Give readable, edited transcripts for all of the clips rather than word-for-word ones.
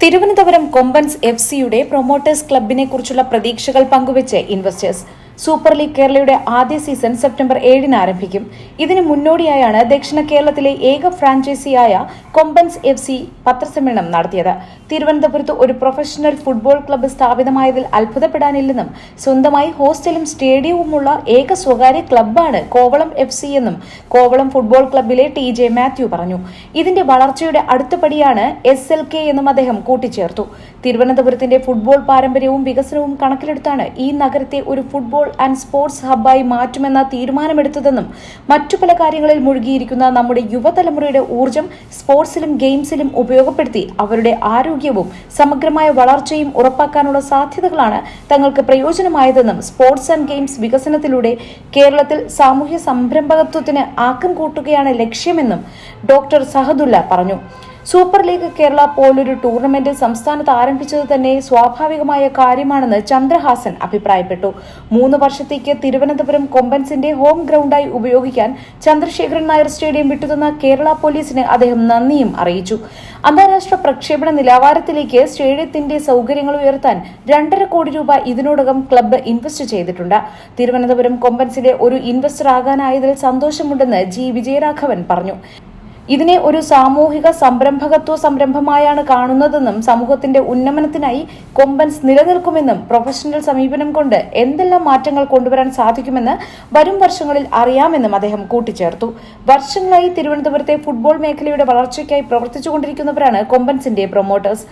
Thiruvananthapuram Kombans എഫ്.സിയുടെ promoters ക്ലബിനെ കുറിച്ചുള്ള പ്രതീക്ഷകൾ പങ്കുവച്ച് ഇൻവെസ്റ്റേഴ്സ്. സൂപ്പർ ലീഗ് കേരളയുടെ ആദ്യ സീസൺ സെപ്റ്റംബർ 7-ന് ആരംഭിക്കും. ഇതിന് മുന്നോടിയായാണ് ദക്ഷിണ കേരളത്തിലെ ഏക ഫ്രാഞ്ചൈസിയായ കൊമ്പൻസ് എഫ്.സി പത്രസമ്മേളനം നടത്തിയത്. തിരുവനന്തപുരത്ത് ഒരു പ്രൊഫഷണൽ ഫുട്ബോൾ ക്ലബ്ബ് സ്ഥാപിതമായതിൽ അത്ഭുതപ്പെടാനില്ലെന്നും സ്വന്തമായി ഹോസ്റ്റലും സ്റ്റേഡിയവുമുള്ള ഏക സ്വകാര്യ ക്ലബ്ബാണ് കോവളം എഫ്.സി എന്നും കോവളം ഫുട്ബോൾ ക്ലബ്ബിലെ ടി.ജെ. മാത്യു പറഞ്ഞു. ഇതിന്റെ വളർച്ചയുടെ അടുത്ത പടിയാണ് SLK എന്നും അദ്ദേഹം കൂട്ടിച്ചേർത്തു. തിരുവനന്തപുരത്തിന്റെ ഫുട്ബോൾ പാരമ്പര്യവും വികസനവും കണക്കിലെടുത്താണ് ഈ നഗരത്തെ ഒരു ഫുട്ബോൾ ആൻഡ് സ്പോർട്സ് ഹബ്ബായി മാറ്റുമെന്ന തീരുമാനമെടുത്തതെന്നും മറ്റു പല കാര്യങ്ങളിൽ മുഴുകിയിരിക്കുന്ന നമ്മുടെ യുവതലമുറയുടെ ഊർജ്ജം സ്പോർട്സിലും ഗെയിംസിലും ഉപയോഗപ്പെടുത്തി അവരുടെ ആരോഗ്യവും സമഗ്രമായ വളർച്ചയും ഉറപ്പാക്കാനുള്ള സാധ്യതകളാണ് തങ്ങൾക്ക് പ്രയോജനമായതെന്നും സ്പോർട്സ് ആൻഡ് ഗെയിംസ് വികസനത്തിലൂടെ കേരളത്തിൽ സാമൂഹ്യ സംരംഭകത്വത്തിന് ആക്കം കൂട്ടുകയാണ് ലക്ഷ്യമെന്നും ഡോക്ടർ സഹദുല്ല പറഞ്ഞു. സൂപ്പർ ലീഗ് കേരള പോലൊരു ടൂർണമെന്റ് സംസ്ഥാനത്ത് ആരംഭിച്ചത് തന്നെ സ്വാഭാവികമായ കാര്യമാണെന്ന് ചന്ദ്രഹാസൻ അഭിപ്രായപ്പെട്ടു. 3 വർഷത്തേക്ക് തിരുവനന്തപുരം കൊമ്പൻസിന്റെ ഹോം ഗ്രൗണ്ടായി ഉപയോഗിക്കാൻ ചന്ദ്രശേഖരൻ നായർ സ്റ്റേഡിയം വിട്ടുതന്ന കേരള പോലീസിന് അദ്ദേഹം നന്ദിയും അറിയിച്ചു. അന്താരാഷ്ട്ര പ്രക്ഷേപണ നിലവാരത്തിലേക്ക് സ്റ്റേഡിയത്തിന്റെ സൗകര്യങ്ങൾ ഉയർത്താൻ 2.5 കോടി രൂപ ഇതിനോടകം ക്ലബ്ബ് ഇൻവെസ്റ്റ് ചെയ്തിട്ടുണ്ട്. തിരുവനന്തപുരം കൊമ്പൻസിലെ ഒരു ഇൻവെസ്റ്റർ ആകാനായതിൽ സന്തോഷമുണ്ടെന്ന് ജി. വിജയരാഘവൻ പറഞ്ഞു. ഇതിനെ ഒരു സാമൂഹിക സംരംഭമായാണ് കാണുന്നതെന്നും സമൂഹത്തിന്റെ ഉന്നമനത്തിനായി കൊമ്പൻസ് നിലനിൽക്കുമെന്നും പ്രൊഫഷണൽ സമീപനം കൊണ്ട് എന്തെല്ലാം മാറ്റങ്ങൾ കൊണ്ടുവരാൻ സാധിക്കുമെന്ന് വരും വർഷങ്ങളിൽ അറിയാമെന്നും അദ്ദേഹം കൂട്ടിച്ചേർത്തു. വർഷങ്ങളായി തിരുവനന്തപുരത്തെ ഫുട്ബോൾ മേഖലയുടെ വളർച്ചയ്ക്കായി പ്രവർത്തിച്ചുകൊണ്ടിരിക്കുന്നവരാണ് കൊമ്പൻസിന്റെ പ്രൊമോട്ടേഴ്സ്.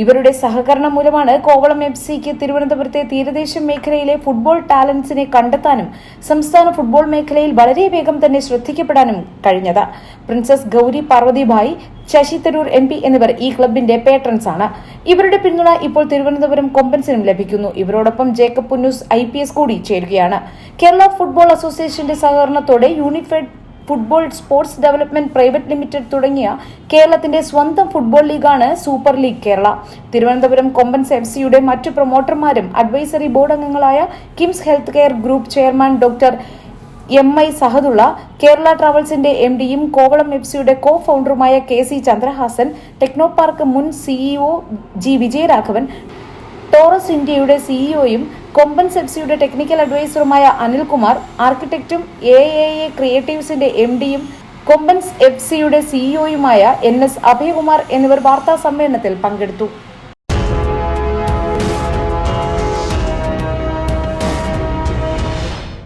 ഇവരുടെ സഹകരണം മൂലമാണ് കോവളം എഫ്.സിക്ക് തിരുവനന്തപുരത്തെ തീരദേശ മേഖലയിലെ ഫുട്ബോൾ ടാലന്റ്സിനെ കണ്ടെത്താനും സംസ്ഥാന ഫുട്ബോൾ മേഖലയിൽ വളരെ വേഗം തന്നെ ശ്രദ്ധിക്കപ്പെടാനും കഴിഞ്ഞത്. പ്രിൻസസ് ഗൌരി പാർവതിഭായ്, ശശി തരൂർ MP എന്നിവർ ഈ ക്ലബിന്റെ പേട്രൺസ് ആണ്. ഇവരുടെ പിന്തുണ ഇപ്പോൾ തിരുവനന്തപുരം കൊമ്പൻസിനും ലഭിക്കുന്നു. ഇവരോടൊപ്പം ജേക്കബ് പുന്നൂസ് IPS കൂടി ചേരുകയാണ്. കേരള ഫുട്ബോൾ അസോസിയേഷന്റെ സഹകരണത്തോടെ unified football sports development private limited തുടങ്ങിയ കേരളത്തിന്റെ സ്വന്തം ഫുട്ബോൾ ലീഗാണ് സൂപ്പർ ലീഗ് കേരള. തിരുവനന്തപുരം കൊമ്പൻസ് എഫ്.സിയുടെ മറ്റു പ്രൊമോട്ടർമാരും അഡ്വൈസറി ബോർഡ് അംഗങ്ങളായ KIMS health care group chairman doctor MI Sahadulla, Kerala ട്രാവൽസിന്റെ MDയും കോവളം എഫ്.സിയുടെ കോ ഫൗണ്ടറുമായ KC ചന്ദ്രഹാസൻ, ടെക്നോപാർക്ക് മുൻ CEO ജി. വിജയരാഘവൻ, ടോറസ് ഇന്ത്യയുടെ CEO-യും കൊമ്പൻസ് എഫ്.സിയുടെ ടെക്നിക്കൽ അഡ്വൈസറുമായ അനിൽകുമാർ, ആർക്കിടെക്റ്റും AAA ക്രിയേറ്റീവ്സിന്റെ MDയും കൊമ്പൻസ് എഫ്.സിയുടെ CEO-യുമായ NS അഭയകുമാർ എന്നിവർ വാർത്താ സമ്മേളനത്തിൽ പങ്കെടുത്തു.